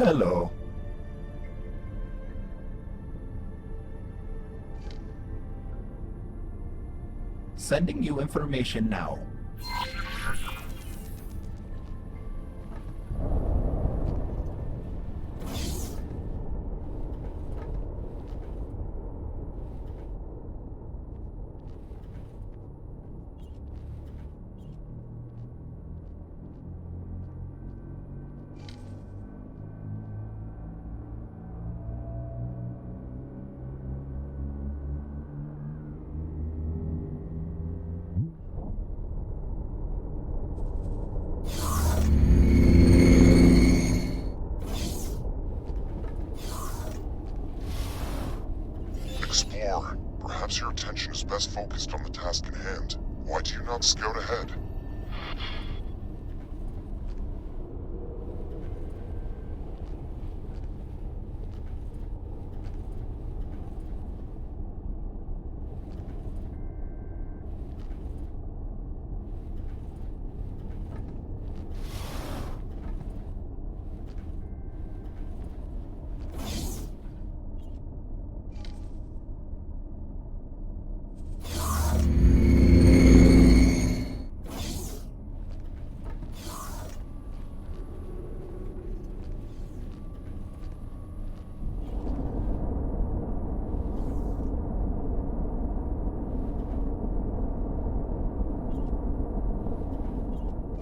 Hello. Sending you information now. Explorer, perhaps your attention is best focused on the task in hand. Why do you not scout ahead?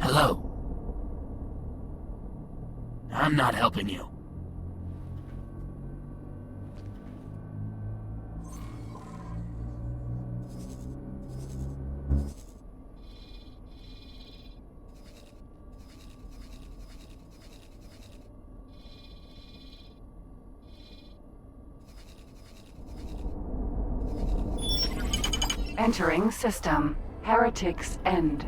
Hello. I'm not helping you. Entering system. Heretics End.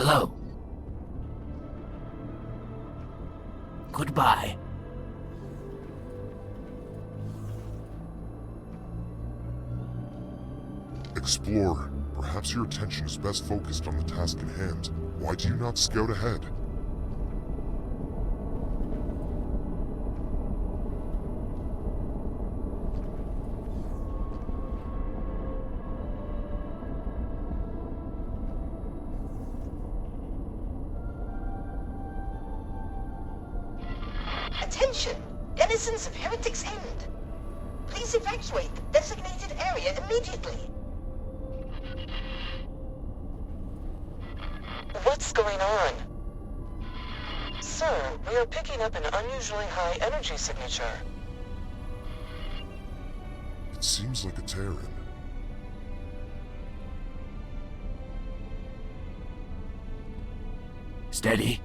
Hello. Goodbye. Explorer, perhaps your attention is best focused on the task in hand. Why do you not scout ahead? Attention! Denizens of Heretic's End! Please evacuate the designated area immediately! What's going on? Sir, we are picking up an unusually high energy signature. It seems like a Terran. Steady.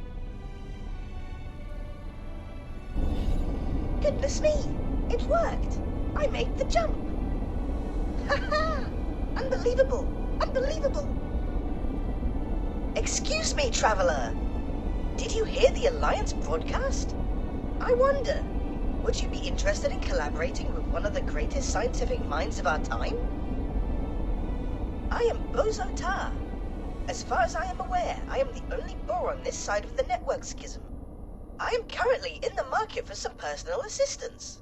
Goodness me! It worked! I made the jump! Haha! Unbelievable! Unbelievable! Excuse me, traveler! Did you hear the Alliance broadcast? I wonder, would you be interested in collaborating with one of the greatest scientific minds of our time? I am Bozo Tar. As far as I am aware, I am the only Boar on this side of the network schism. I am currently in the market for some personal assistance.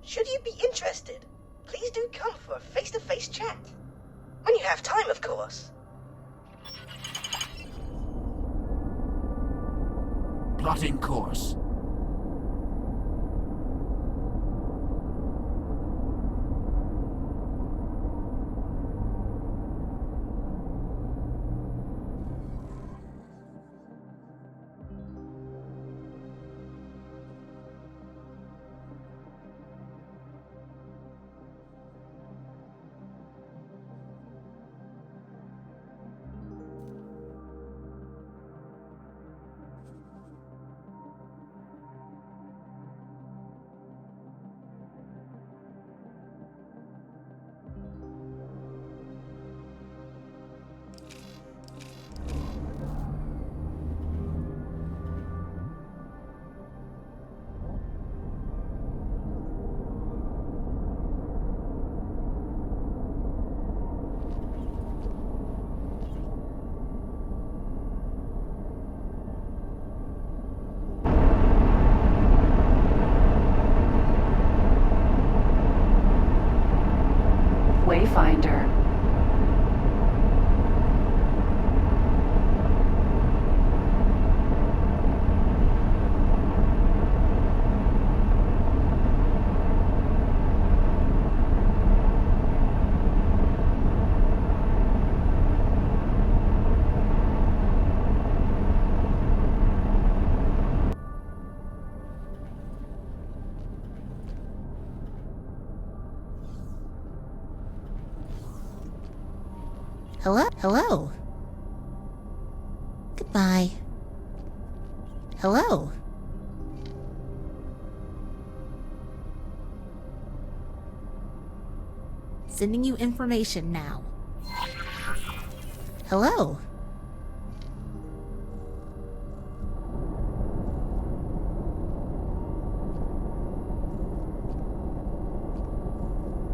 Should you be interested, please do come for a face-to-face chat. When you have time, of course. Plotting course. Wayfinder. Hello? Goodbye. Hello? Sending you information now. Hello?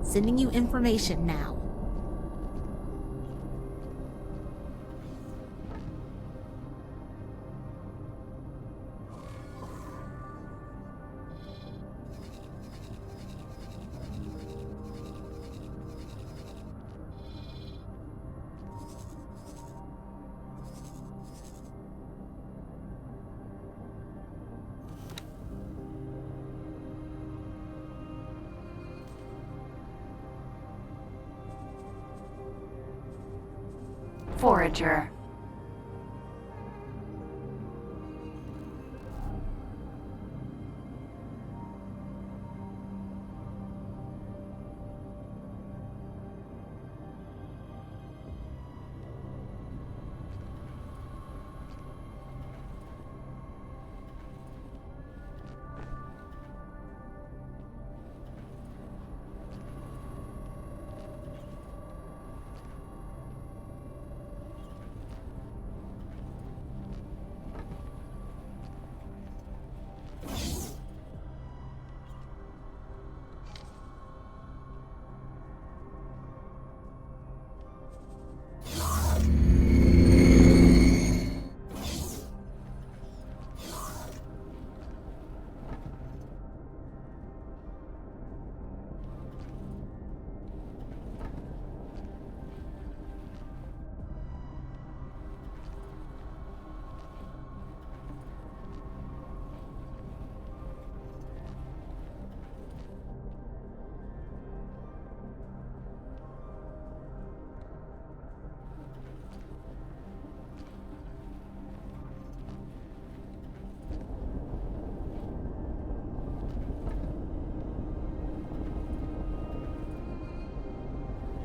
Sending you information now. Forager.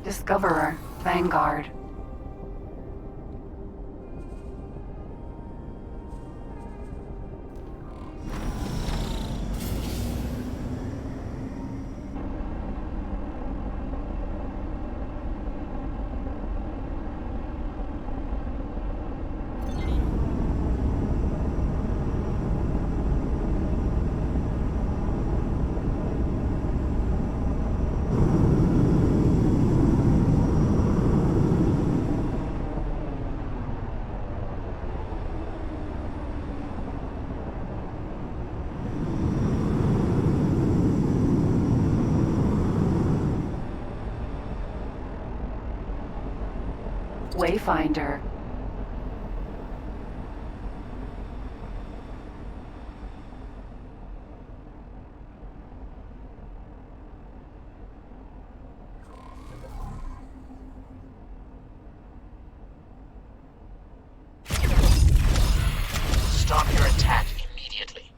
Discoverer. Vanguard. Wayfinder. Stop your attack immediately.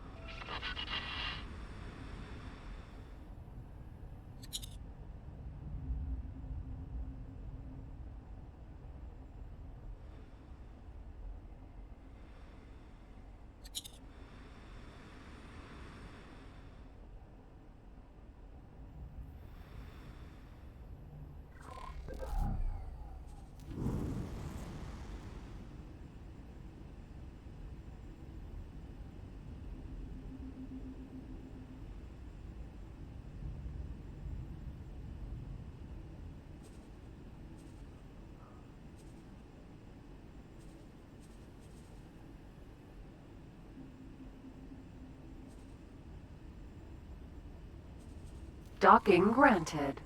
Docking granted.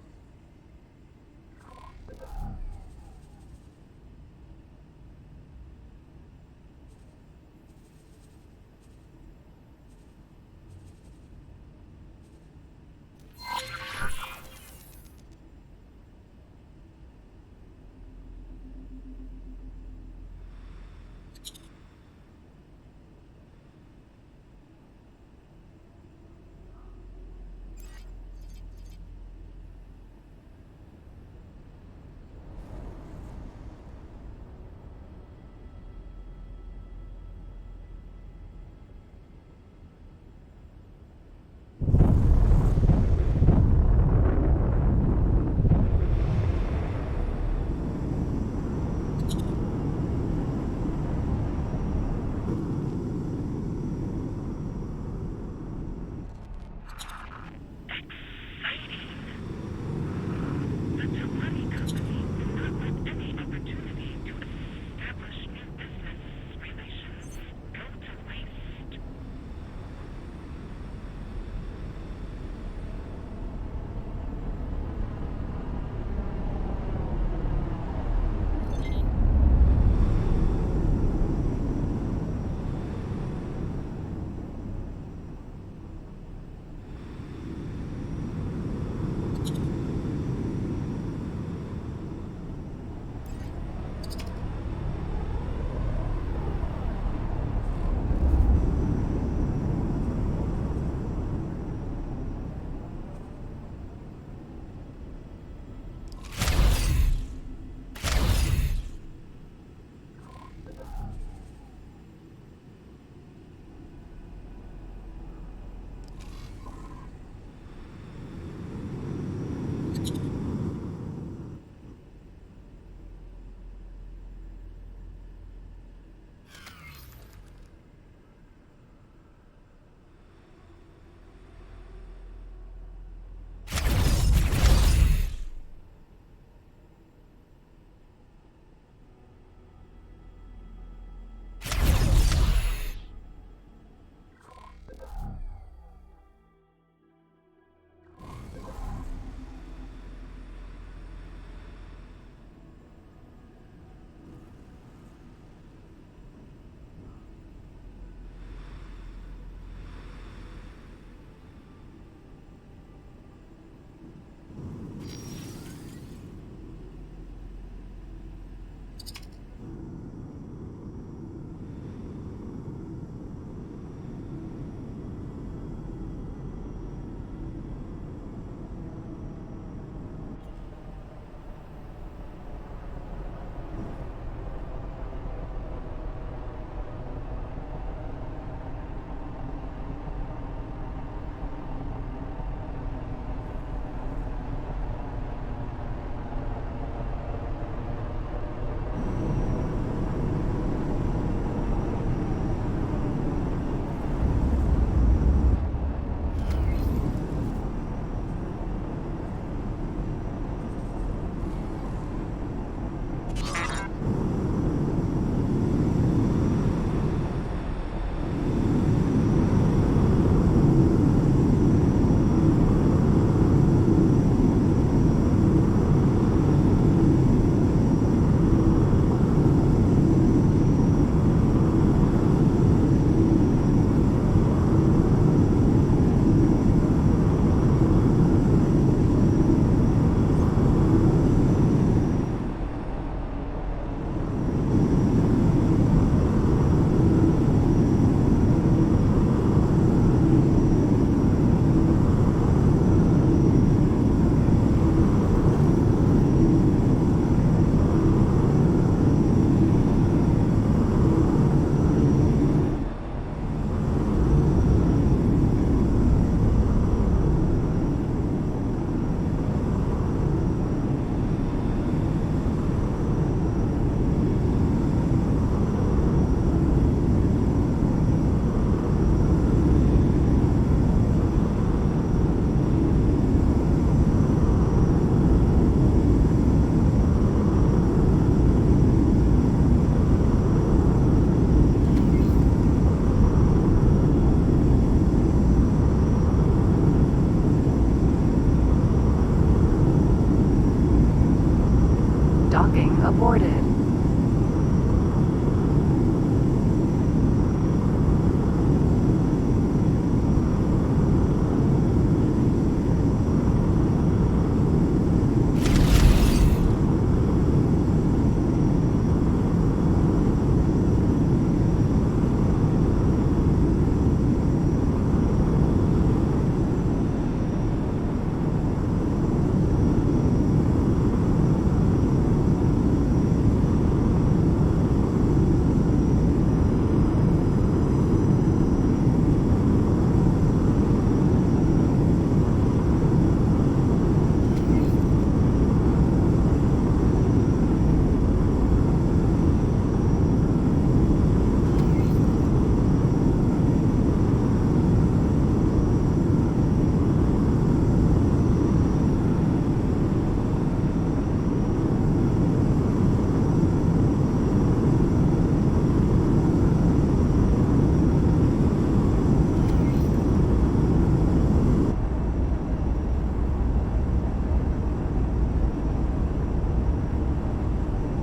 Docking aborted.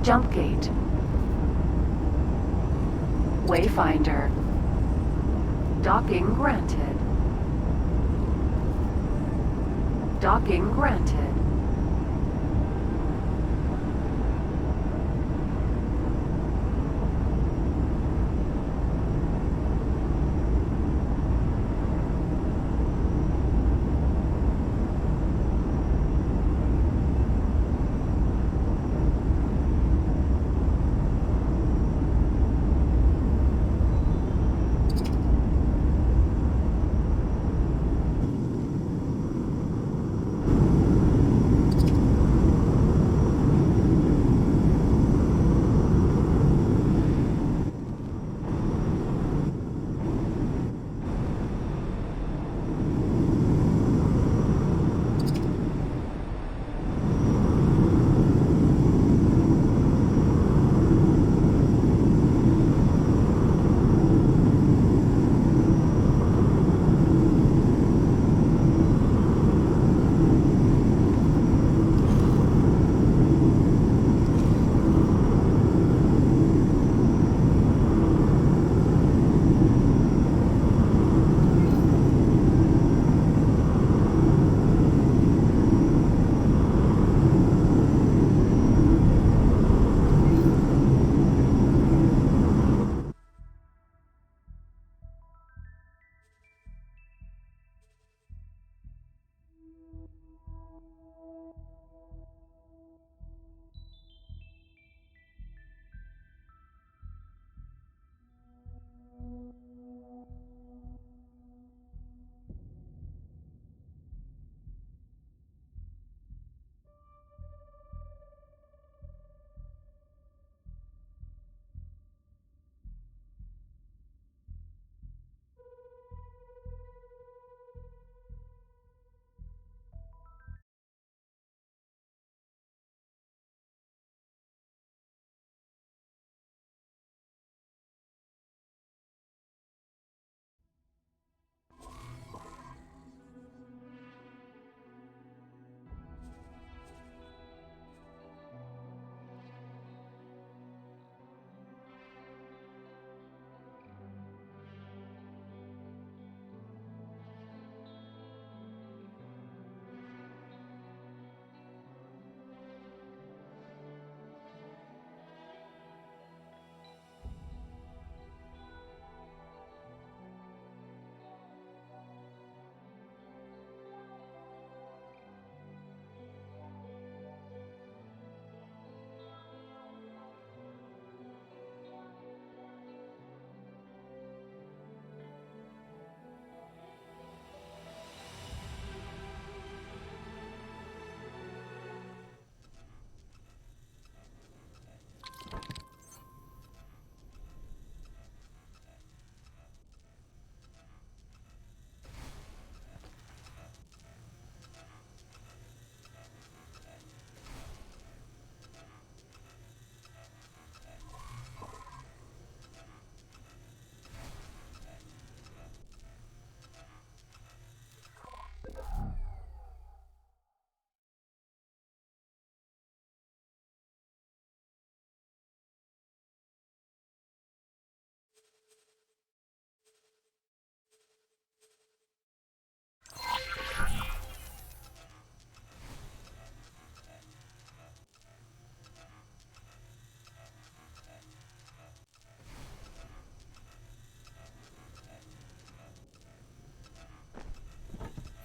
Jump gate. Wayfinder. Docking granted. Docking granted.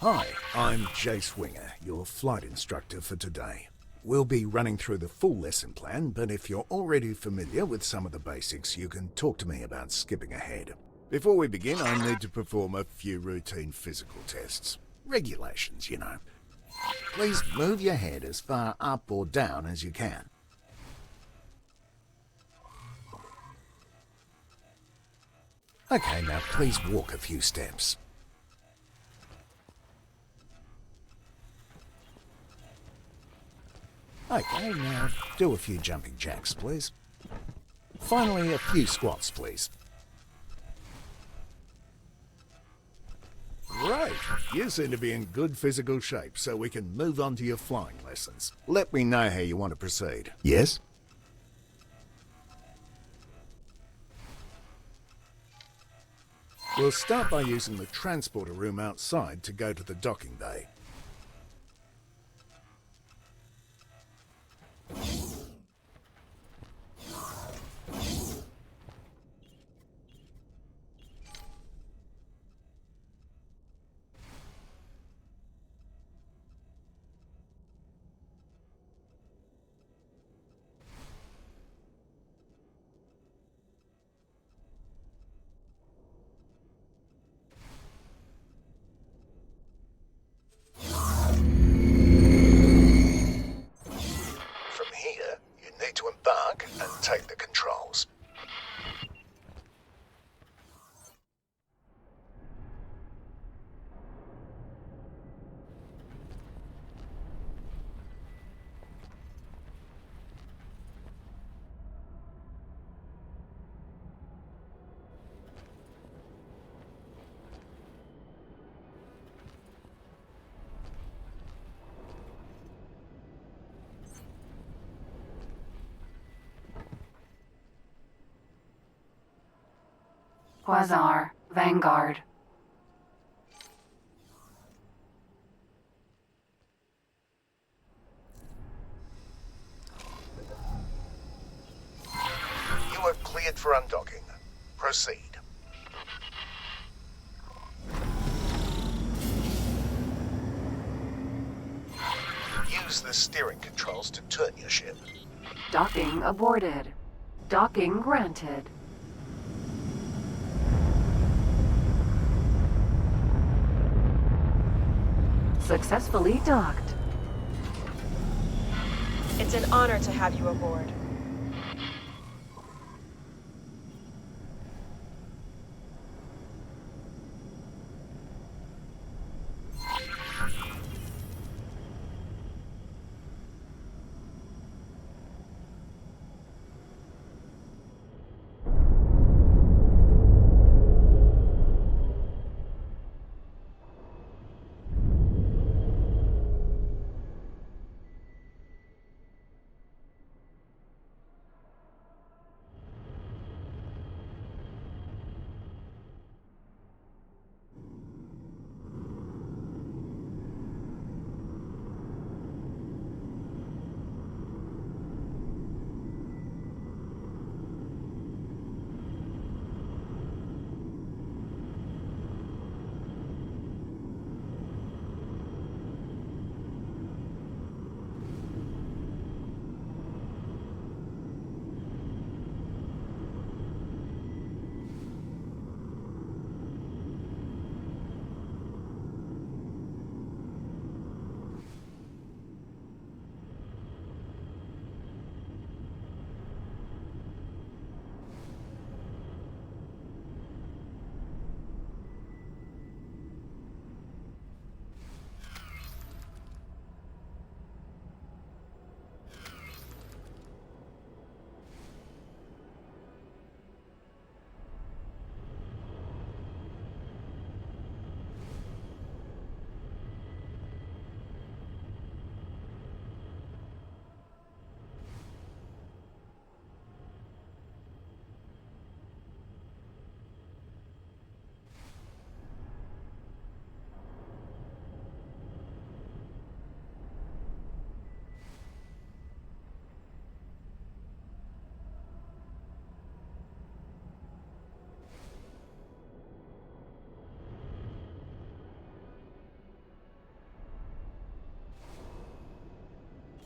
Hi, I'm Jace Winger, your flight instructor for today. We'll be running through the full lesson plan, but if you're already familiar with some of the basics, you can talk to me about skipping ahead. Before we begin, I need to perform a few routine physical tests. Regulations, you know. Please move your head as far up or down as you can. Okay, now please walk a few steps. Okay, now do a few jumping jacks, please. Finally, a few squats, please. Great! You seem to be in good physical shape, so we can move on to your flying lessons. Let me know how you want to proceed. Yes? We'll start by using the transporter room outside to go to the docking bay. From here, you need to embark and take the controls. Quasar, Vanguard. You are cleared for undocking. Proceed. Use the steering controls to turn your ship. Docking aborted. Docking granted. Successfully docked. It's an honor to have you aboard.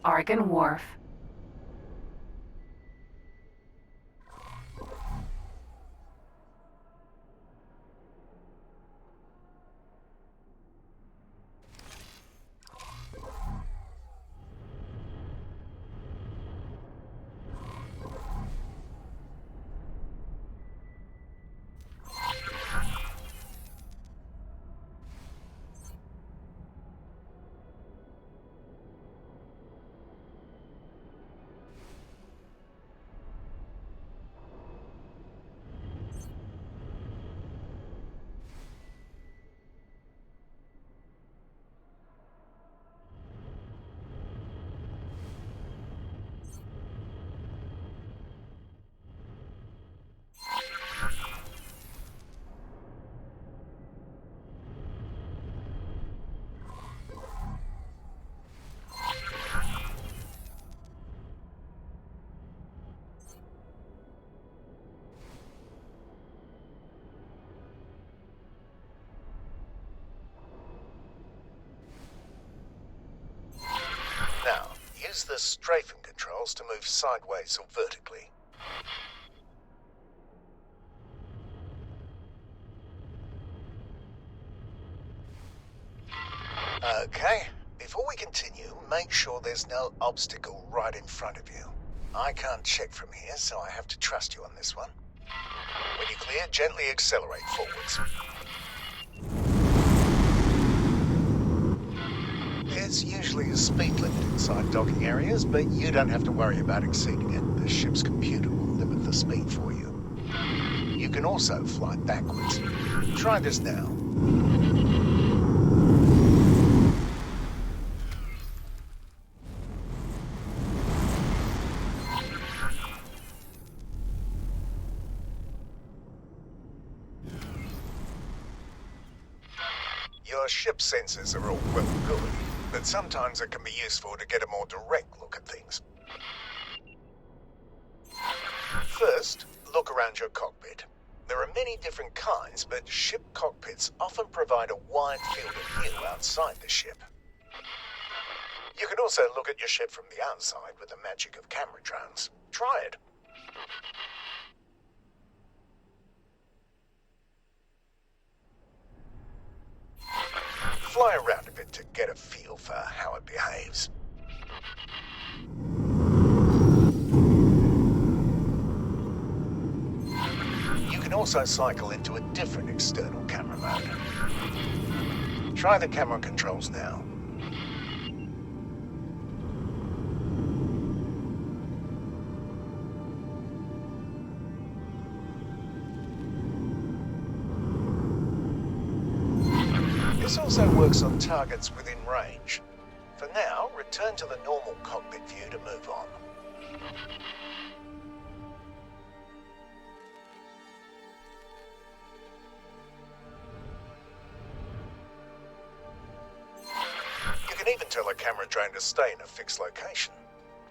Argon Wharf. Now, use the strafing controls to move sideways or vertically. Okay, before we continue, make sure there's no obstacle right in front of you. I can't check from here, so I have to trust you on this one. When you're clear, gently accelerate forwards. There's usually a speed limit inside docking areas, but you don't have to worry about exceeding it. The ship's computer will limit the speed for you. You can also fly backwards. Try this now. Your ship sensors are all well and good, but sometimes it can be useful to get a more direct look at things. First, look around your cockpit. There are many different kinds, but ship cockpits often provide a wide field of view outside the ship. You can also look at your ship from the outside with the magic of camera drones. Try it. Fly around a bit to get a feel for how it behaves. You can also cycle into a different external camera mode. Try the camera controls now. This also works on targets within range. For now, return to the normal cockpit view to move on. You can even tell a camera drone to stay in a fixed location.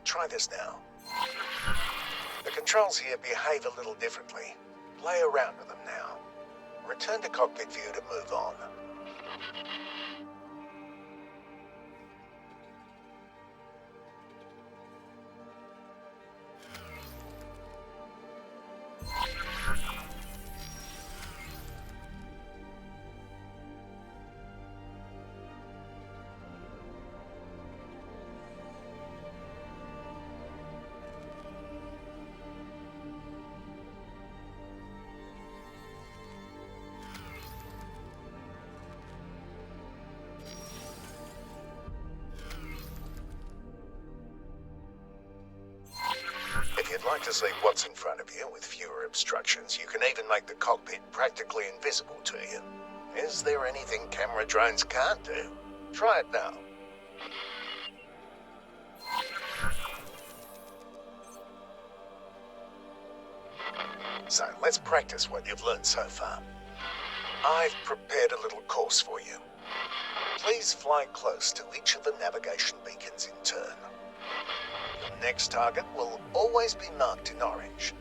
Try this now. The controls here behave a little differently. Play around with them now. Return to cockpit view to move on. If you'd like to see what's in front of you with fewer obstructions, you can even make the cockpit practically invisible to you. Is there anything camera drones can't do? Try it now. So let's practice what you've learned so far. I've prepared a little course for you. Please fly close to each of the navigation beacons in turn. Your next target will always be marked in orange.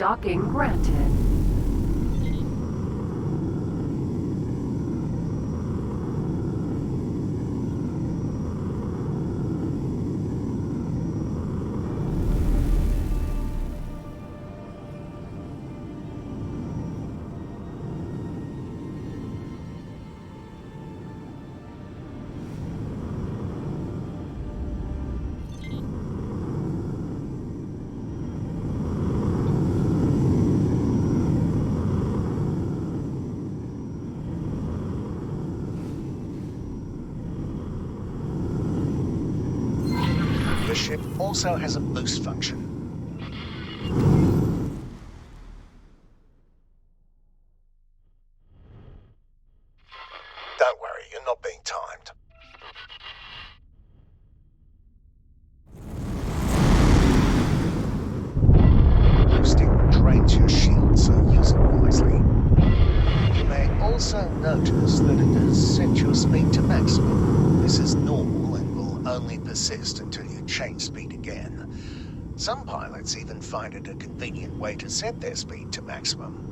Docking granted. The ship also has a boost function. Don't worry, you're not being timed. Boosting drains your shield, so use it wisely. You may also notice that it has set your speed to maximum. This is normal and will only persist until you change speed again. Some pilots even find it a convenient way to set their speed to maximum.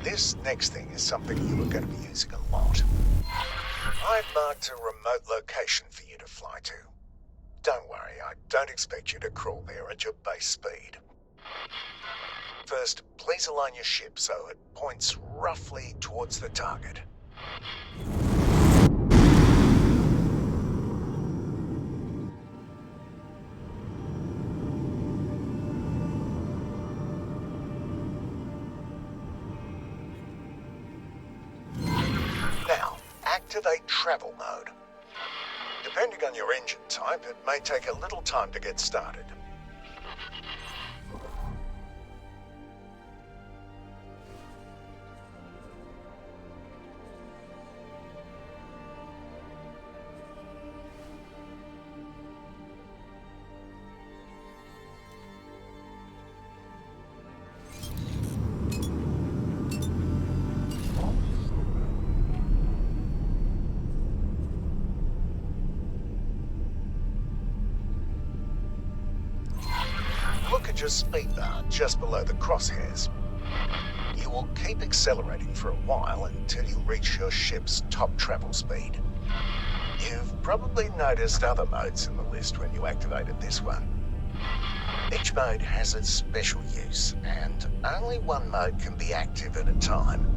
This next thing is something you are going to be using a lot. I've marked a remote location for you to fly to. Don't worry, I don't expect you to crawl there at your base speed. First, please align your ship so it points roughly towards the target. Now, activate travel mode. Depending on your engine type, it may take a little time to get started. Look at your speed bar just below the crosshairs. You will keep accelerating for a while until you reach your ship's top travel speed. You've probably noticed other modes in the list when you activated this one. Each mode has its special use, and only one mode can be active at a time.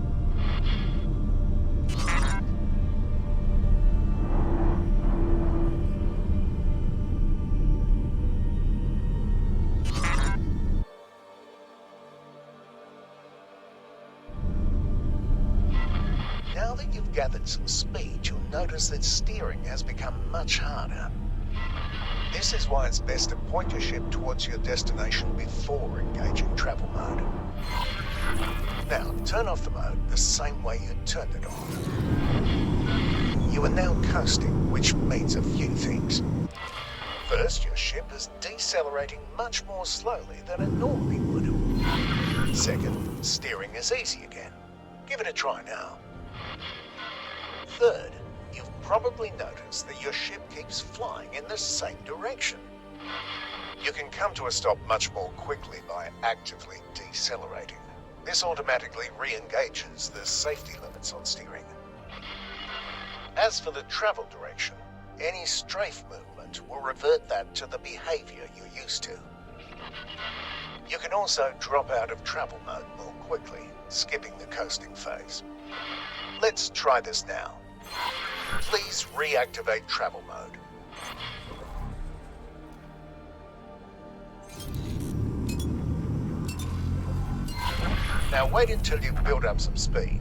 Now that you've gathered some speed, you'll notice that steering has become much harder. This is why it's best to point your ship towards your destination before engaging travel mode. Now, turn off the mode the same way you turned it on. You are now coasting, which means a few things. First, your ship is decelerating much more slowly than it normally would. Second, steering is easy again. Give it a try now. Third, you've probably noticed that your ship keeps flying in the same direction. You can come to a stop much more quickly by actively decelerating. This automatically re-engages the safety limits on steering. As for the travel direction, any strafe movement will revert that to the behavior you're used to. You can also drop out of travel mode more quickly, skipping the coasting phase. Let's try this now. Please reactivate travel mode. Now wait until you've built up some speed.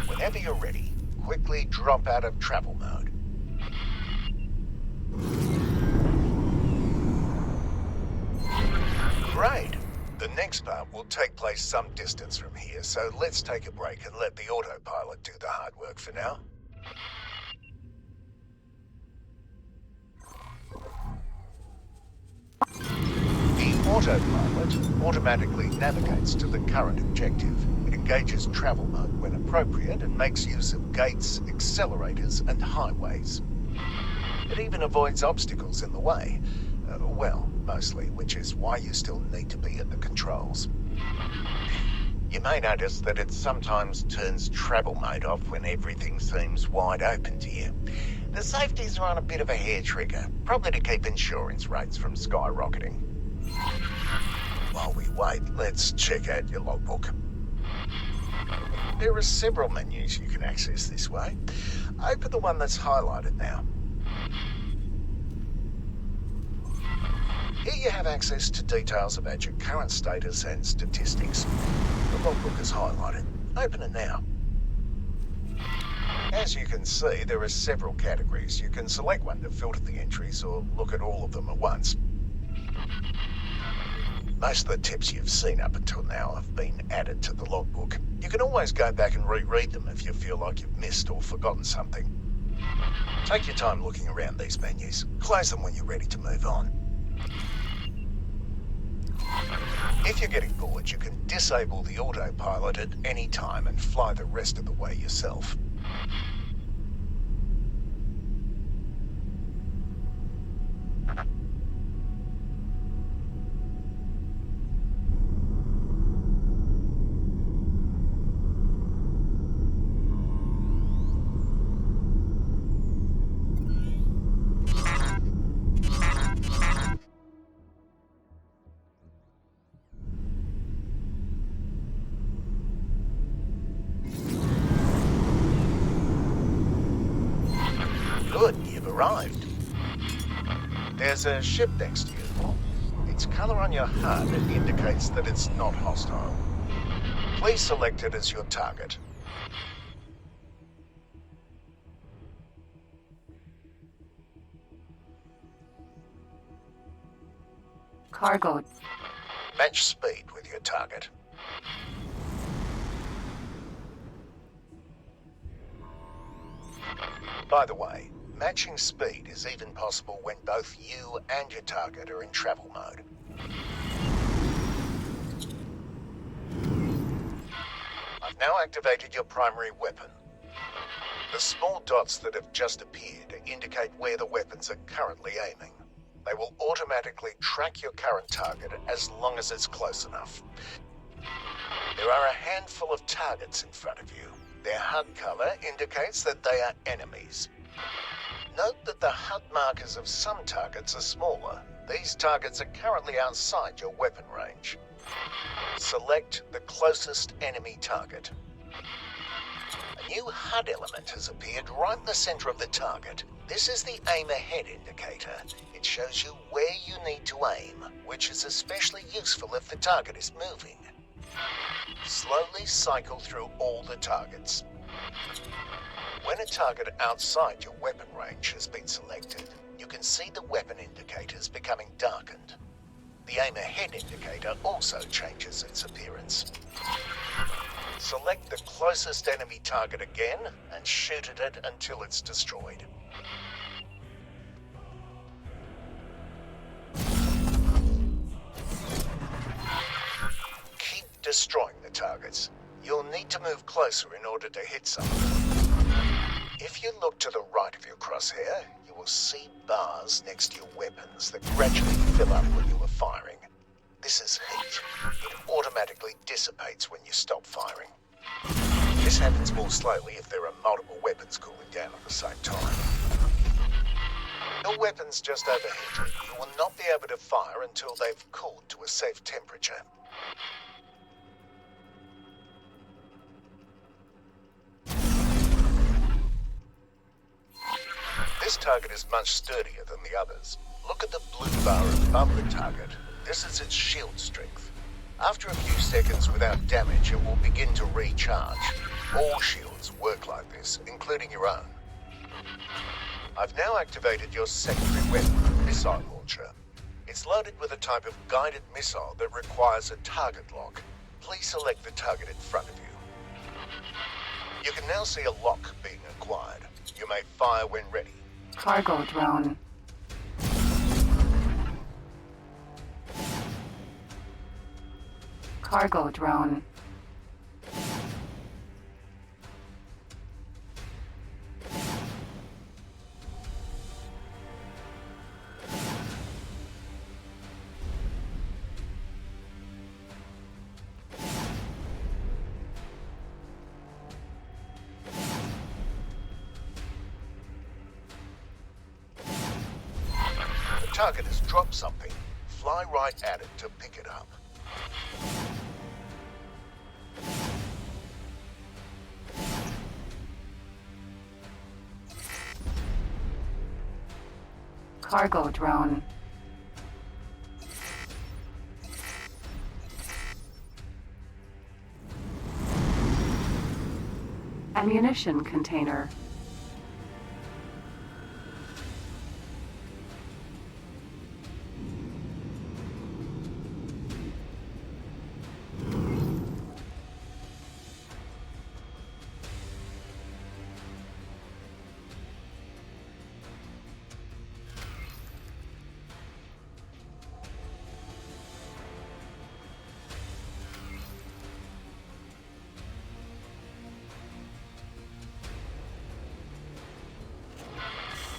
Whenever you're ready, quickly drop out of travel mode. Great. The next part will take place some distance from here, so let's take a break and let the autopilot do the hard work for now. The autopilot automatically navigates to the current objective. It engages travel mode when appropriate and makes use of gates, accelerators, and highways. It even avoids obstacles in the way. Well, mostly, which is why you still need to be at the controls. You may notice that it sometimes turns travel mode off when everything seems wide open to you. The safeties are on a bit of a hair trigger, probably to keep insurance rates from skyrocketing. While we wait, let's check out your logbook. There are several menus you can access this way. Open the one that's highlighted now. Here you have access to details about your current status and statistics. The logbook is highlighted. Open it now. As you can see, there are several categories. You can select one to filter the entries or look at all of them at once. Most of the tips you've seen up until now have been added to the logbook. You can always go back and reread them if you feel like you've missed or forgotten something. Take your time looking around these menus. Close them when you're ready to move on. If you're getting bored, you can disable the autopilot at any time and fly the rest of the way yourself. Good, you've arrived. There's a ship next to you. Its color on your HUD indicates that it's not hostile. Please select it as your target. Cargo. Match speed with your target. By the way, matching speed is even possible when both you and your target are in travel mode. I've now activated your primary weapon. The small dots that have just appeared indicate where the weapons are currently aiming. They will automatically track your current target as long as it's close enough. There are a handful of targets in front of you. Their HUD color indicates that they are enemies. Note that the HUD markers of some targets are smaller. These targets are currently outside your weapon range. Select the closest enemy target. A new HUD element has appeared right in the center of the target. This is the aim ahead indicator. It shows you where you need to aim, which is especially useful if the target is moving. Slowly cycle through all the targets. When a target outside your weapon range has been selected, you can see the weapon indicators becoming darkened. The aim ahead indicator also changes its appearance. Select the closest enemy target again and shoot at it until it's destroyed. Keep destroying the targets. You'll need to move closer in order to hit some of them. If you look to the right of your crosshair, you will see bars next to your weapons that gradually fill up when you are firing. This is heat. It automatically dissipates when you stop firing. This happens more slowly if there are multiple weapons cooling down at the same time. Your weapons just overheated. You will not be able to fire until they've cooled to a safe temperature. This target is much sturdier than the others. Look at the blue bar above the target. This is its shield strength. After a few seconds without damage, it will begin to recharge. All shields work like this, including your own. I've now activated your secondary weapon, the missile launcher. It's loaded with a type of guided missile that requires a target lock. Please select the target in front of you. You can now see a lock being acquired. You may fire when ready. Cargo drone. Cargo drone. The target has dropped something. Fly right at it to pick it up. Cargo drone. Ammunition container.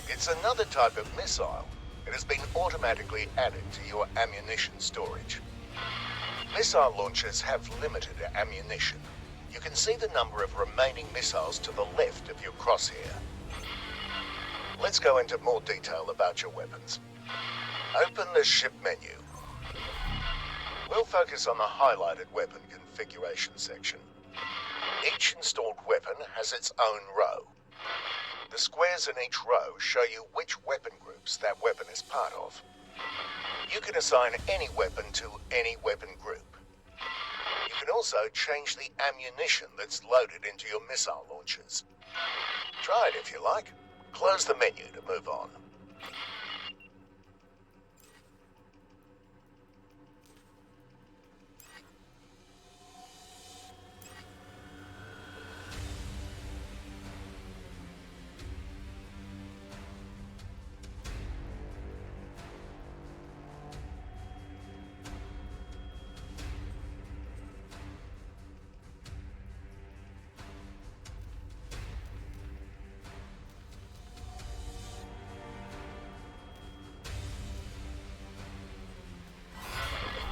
It's another type of missile. It has been automatically added to your ammunition storage. Missile launchers have limited ammunition. You can see the number of remaining missiles to the left of your crosshair. Let's go into more detail about your weapons. Open the ship menu. We'll focus on the highlighted weapon configuration section. Each installed weapon has its own row. The squares in each row show you which weapon groups that weapon is part of. You can assign any weapon to any weapon group. You can also change the ammunition that's loaded into your missile launchers. Try it if you like. Close the menu to move on.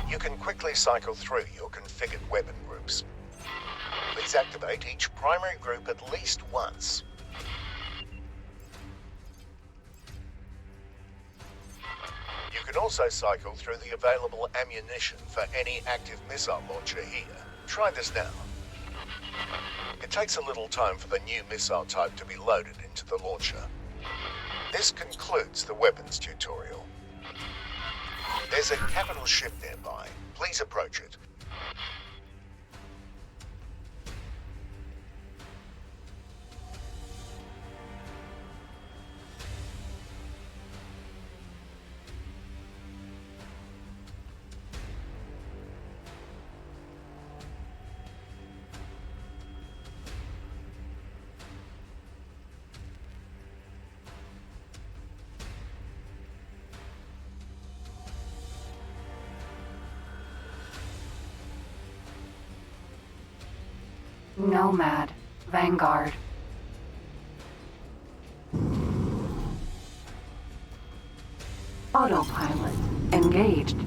You can quickly cycle through your configured weapon groups. Please activate each primary group at least once. You can also cycle through the available ammunition for any active missile launcher here. Try this now. It takes a little time for the new missile type to be loaded into the launcher. This concludes the weapons tutorial. There's a capital ship nearby. Please approach it. Nomad. Vanguard. Autopilot. Engaged.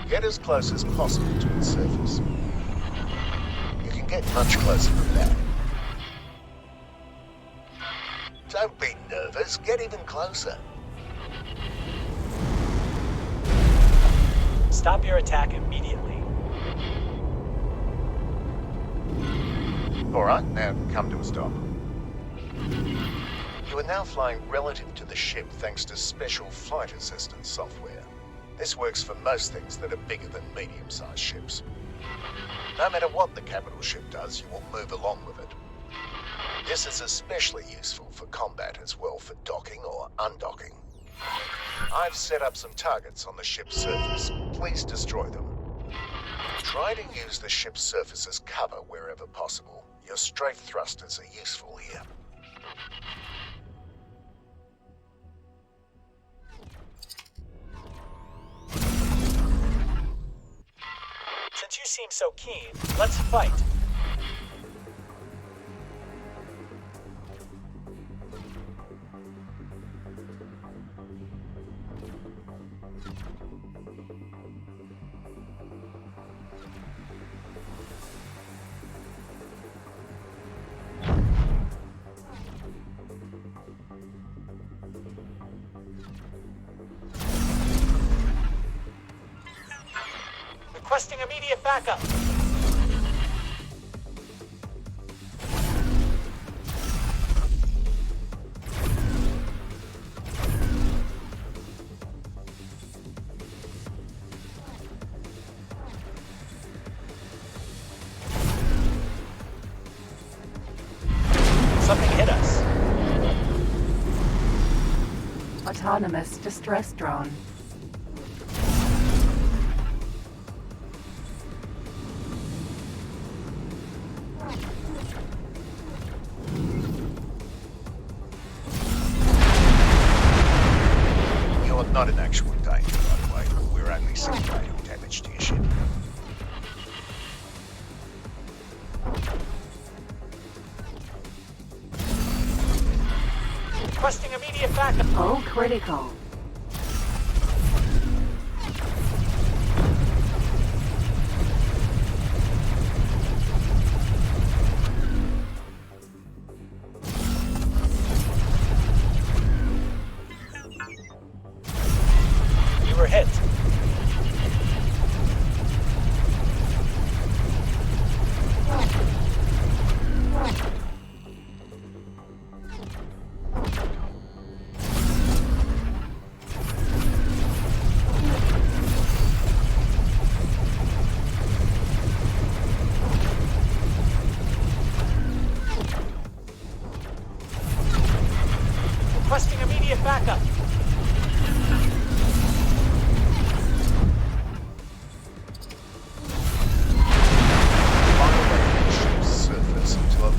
Get as close as possible to its surface. You can get much closer than that. Don't be nervous, get even closer. Stop your attack immediately. Alright, now come to a stop. You are now flying relative to the ship thanks to special flight assistance software. This works for most things that are bigger than medium-sized ships. No matter what the capital ship does, you will move along with it. This is especially useful for combat as well for docking or undocking. I've set up some targets on the ship's surface. Please destroy them. Try to use the ship's surface as cover wherever possible. Your strafe thrusters are useful here. Since you seem so keen, let's fight. Requesting immediate backup. Something hit us. Autonomous distress drone. Not in actual danger, by the way. We're only simulating damage to your ship. Requesting immediate backup. Hull critical. You were hit. Requesting immediate backup.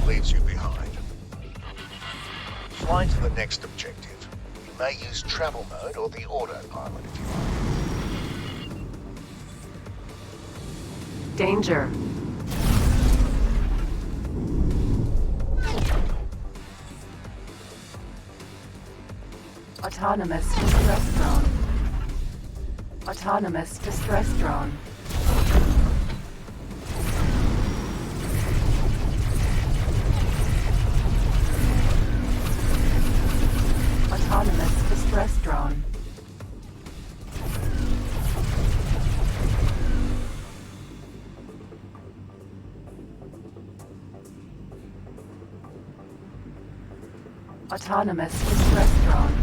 Leaves you behind. Fly to the next objective. You may use travel mode or the autopilot if you like. Danger. Autonomous distress drone. Autonomous distress drone. Autonomous distress drone. Autonomous distress drone.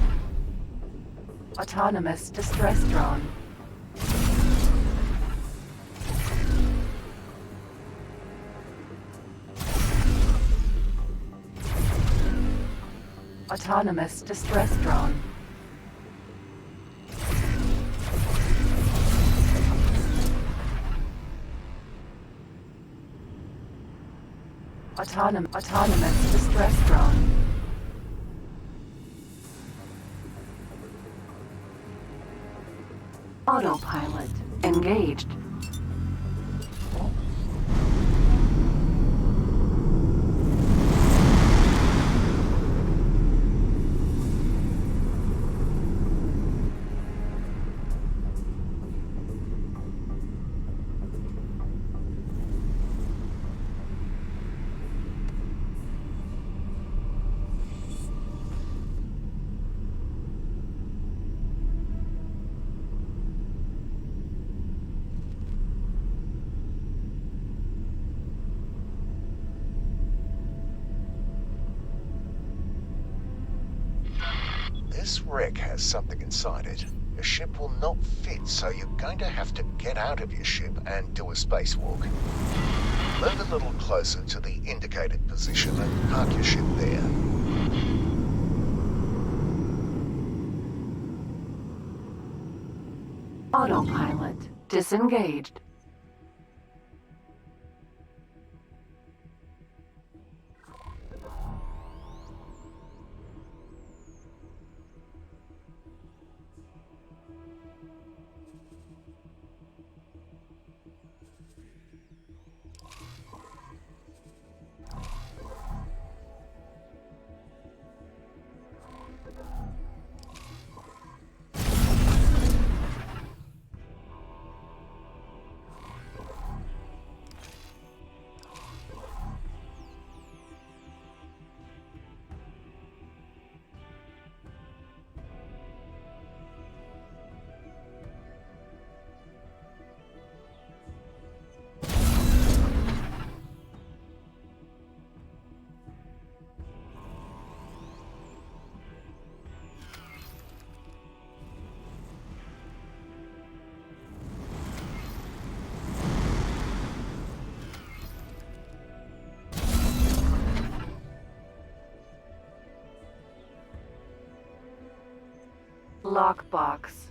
Autonomous distress drone. Autonomous distress drone. Autonomous distress drone. Autopilot engaged. This wreck has something inside it. Your ship will not fit, so you're going to have to get out of your ship and do a spacewalk. Move a little closer to the indicated position and park your ship there. Autopilot disengaged. Lockbox.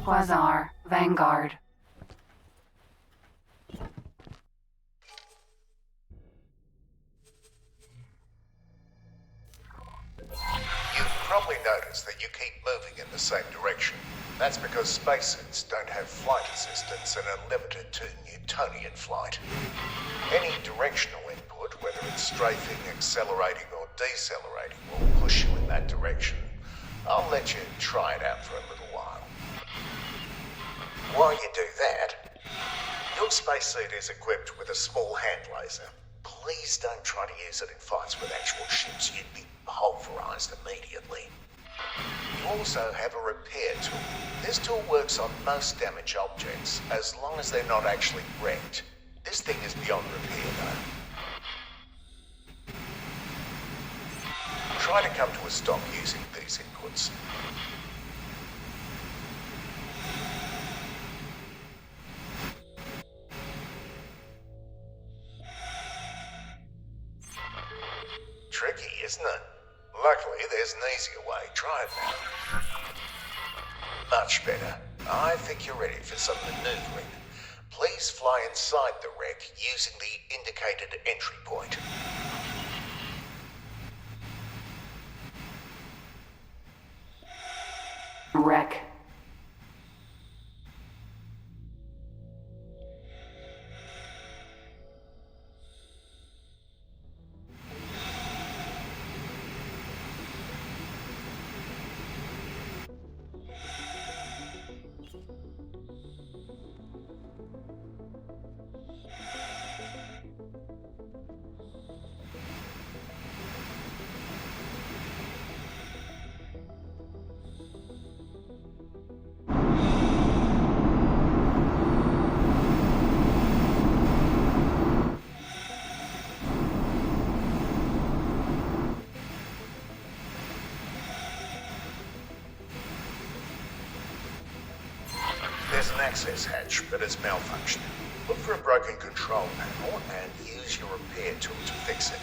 Quasar Vanguard. You've probably noticed that you keep moving in the same direction. That's because spacesuits don't have flight assistance and are limited to Newtonian flight. Any directional input, whether it's strafing, accelerating or decelerating, will push you in that direction. I'll let you try it out for a little while. While you do that, your spacesuit is equipped with a small hand laser. Please don't try to use it in fights with actual ships. You'd be pulverized immediately. You also have a repair tool. This tool works on most damaged objects, as long as they're not actually wrecked. This thing is beyond repair, though. Try to come to a stop using these inputs. Tricky, isn't it? Luckily, there's an easier way. Try it now. Much better. I think you're ready for some maneuvering. Please fly inside the wreck using the indicated entry point. Wreck. There's an access hatch, but it's malfunctioning. Look for a broken control panel and use your repair tool to fix it.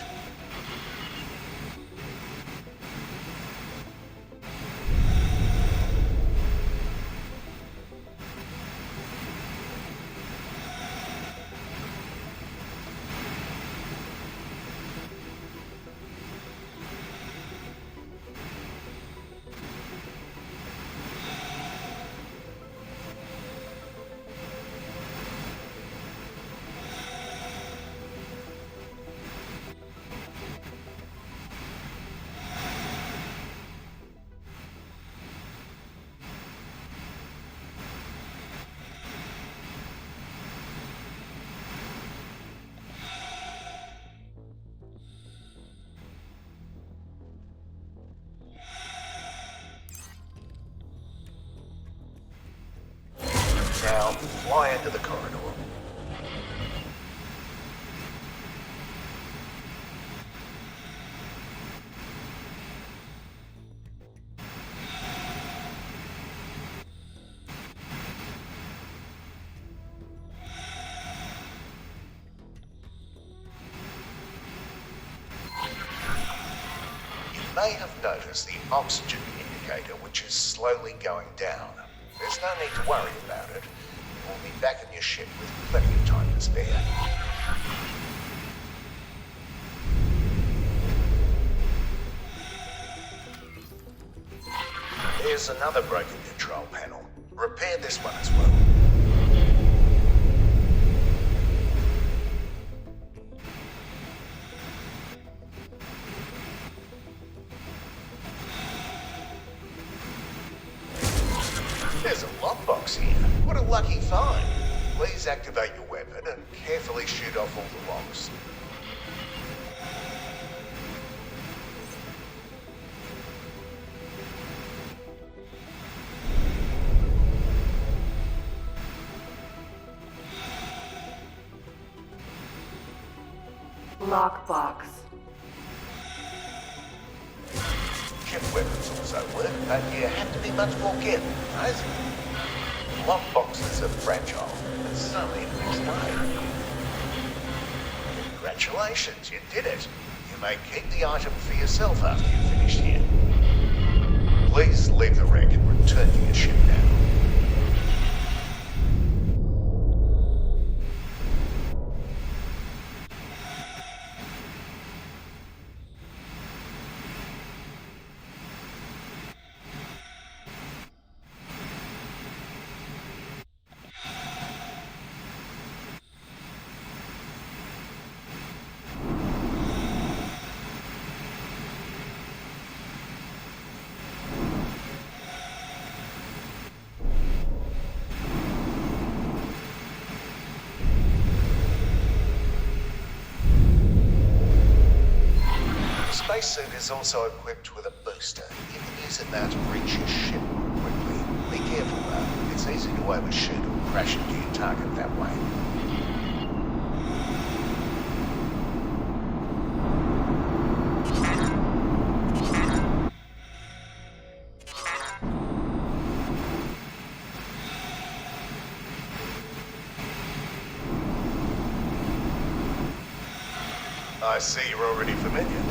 Now, fly into the corridor. You may have noticed the oxygen indicator, which is slowly going down. There's no need to worry about it. You'll be back in your ship with plenty of time to spare. There's another broken control panel. Repair this one as well. There's a lockbox here. What a lucky find. Please activate your weapon and carefully shoot off all the locks. Lockbox. Ship weapons also work, but you have to be much more careful, guys. Lockboxes are fragile, and so need next day. Congratulations, you did it. You may keep the item for yourself after you've finished here. Please leave the wreck and return to your ship now. spacesuit is also equipped with a booster. You can use it now to reach your ship more quickly. Be careful though. It's easy to overshoot or crash into your target that way. I see you're already familiar.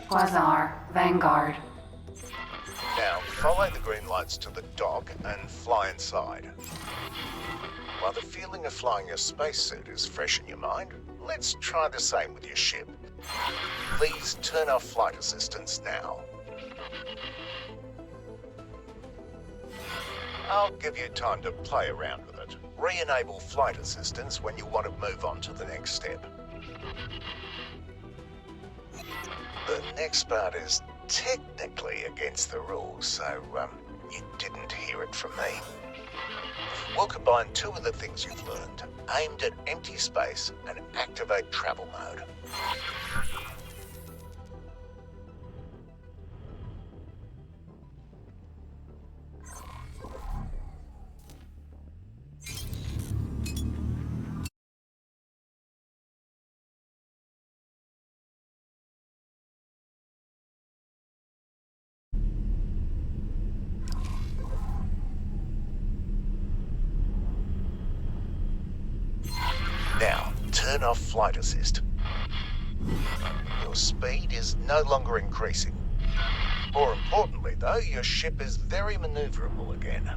Quasar, Vanguard. Now, follow the green lights to the dock and fly inside. While the feeling of flying your spacesuit is fresh in your mind, let's try the same with your ship. Please turn off flight assistance now. I'll give you time to play around with it. Re-enable flight assistance when you want to move on to the next step. The next part is technically against the rules, so you didn't hear it from me. We'll combine two of the things you've learned, aimed at empty space, and activate travel mode. Now, turn off flight assist. Your speed is no longer increasing. More importantly, though, your ship is very maneuverable again.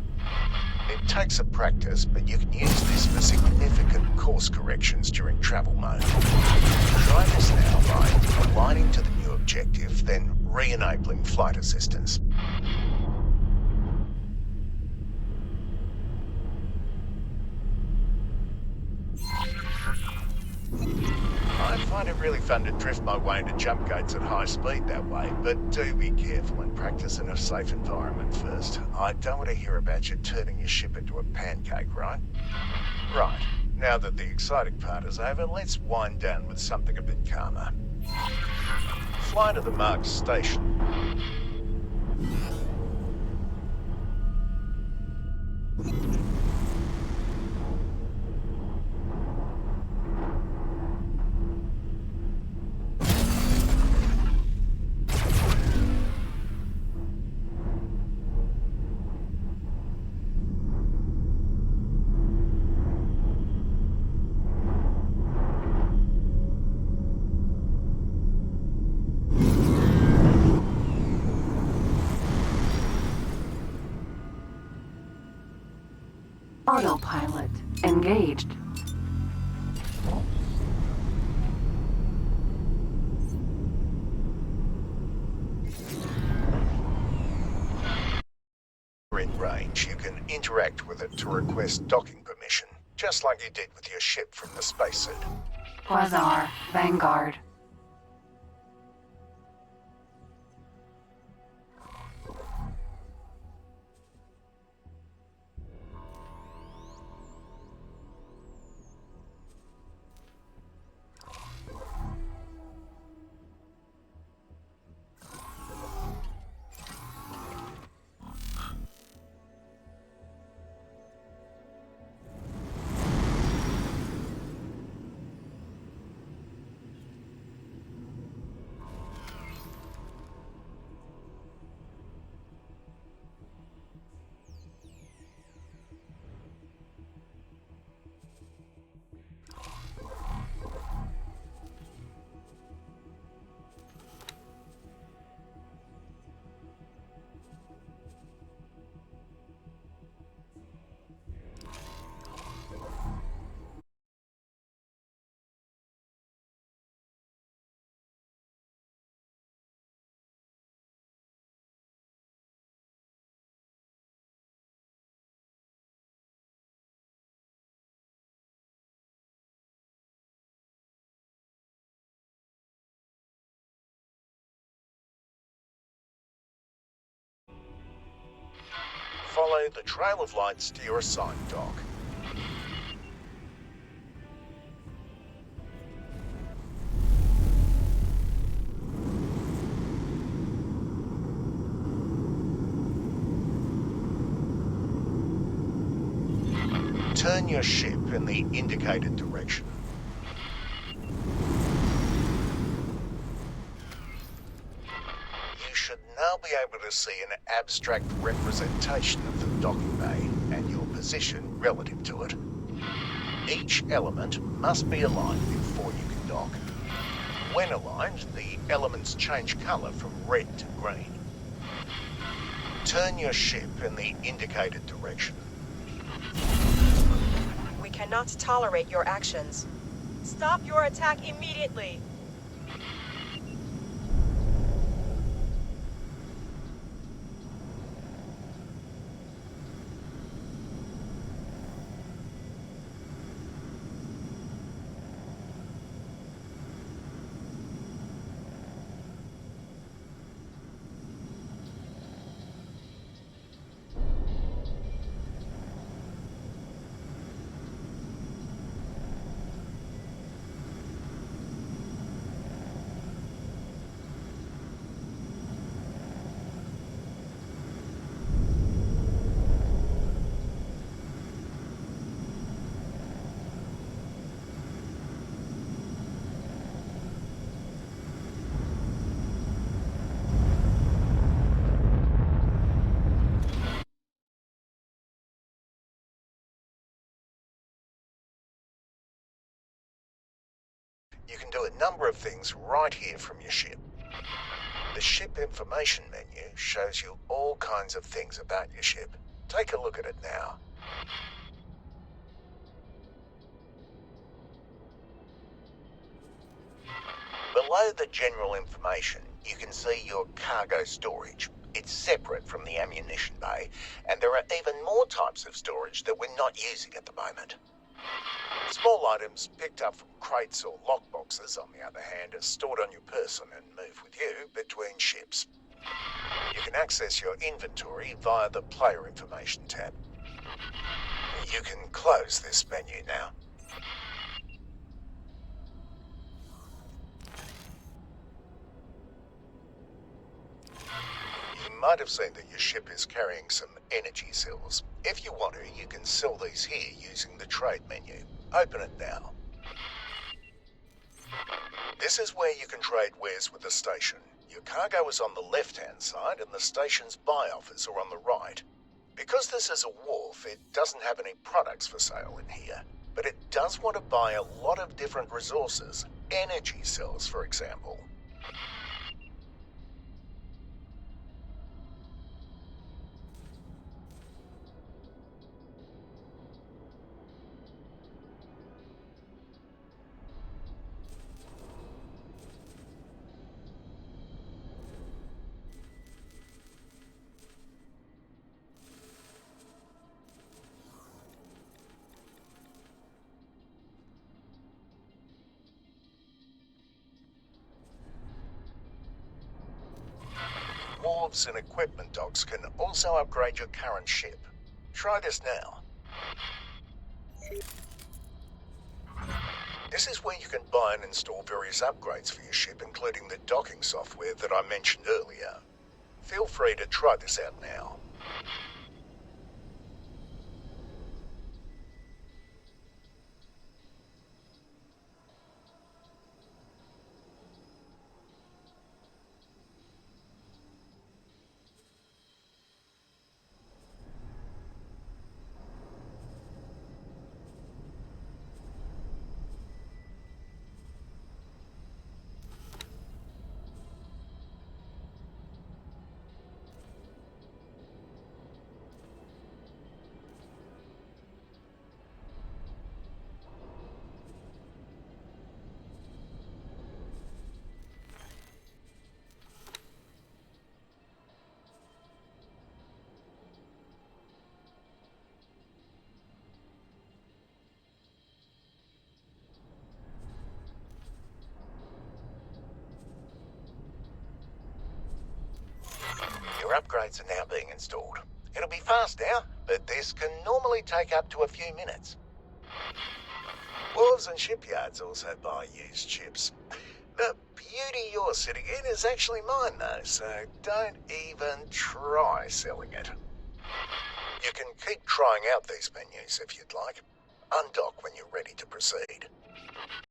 It takes a practice, but you can use this for significant course corrections during travel mode. Try this now by aligning to the new objective, then re-enabling flight assistance. I find it really fun to drift my way into jump gates at high speed that way, but do be careful and practice in a safe environment first. I don't want to hear about you turning your ship into a pancake, right? Right, now that the exciting part is over, let's wind down with something a bit calmer. Fly to the marked station. Autopilot engaged. In range, you can interact with it to request docking permission, just like you did with your ship from the spacesuit. Quasar Vanguard. Follow the trail of lights to your assigned dock. Turn your ship in the indicated direction. You should now be able to see an abstract representation of the docking bay and your position relative to it. Each element must be aligned before you can dock. When aligned, the elements change colour from red to green. Turn your ship in the indicated direction. We cannot tolerate your actions. Stop your attack immediately. You can do a number of things right here from your ship. The ship information menu shows you all kinds of things about your ship. Take a look at it now. Below the general information, you can see your cargo storage. It's separate from the ammunition bay, and there are even more types of storage that we're not using at the moment. Small items picked up from crates or lockboxes, on the other hand, are stored on your person and move with you between ships. You can access your inventory via the Player Information tab. You can close this menu now. You might have seen that your ship is carrying some energy cells. If you want to, you can sell these here using the trade menu. Open it now. This is where you can trade wares with the station. Your cargo is on the left-hand side and the station's buy offers are on the right. Because this is a wharf, it doesn't have any products for sale in here, but it does want to buy a lot of different resources. Energy cells, for example. Wharves and equipment docks can also upgrade your current ship. Try this now. This is where you can buy and install various upgrades for your ship, including the docking software that I mentioned earlier. Feel free to try this out now. Your upgrades are now being installed. It'll be fast now, but this can normally take up to a few minutes. Wharves and shipyards also buy used ships. The beauty you're sitting in is actually mine though, so don't even try selling it. You can keep trying out these menus if you'd like. Undock when you're ready to proceed.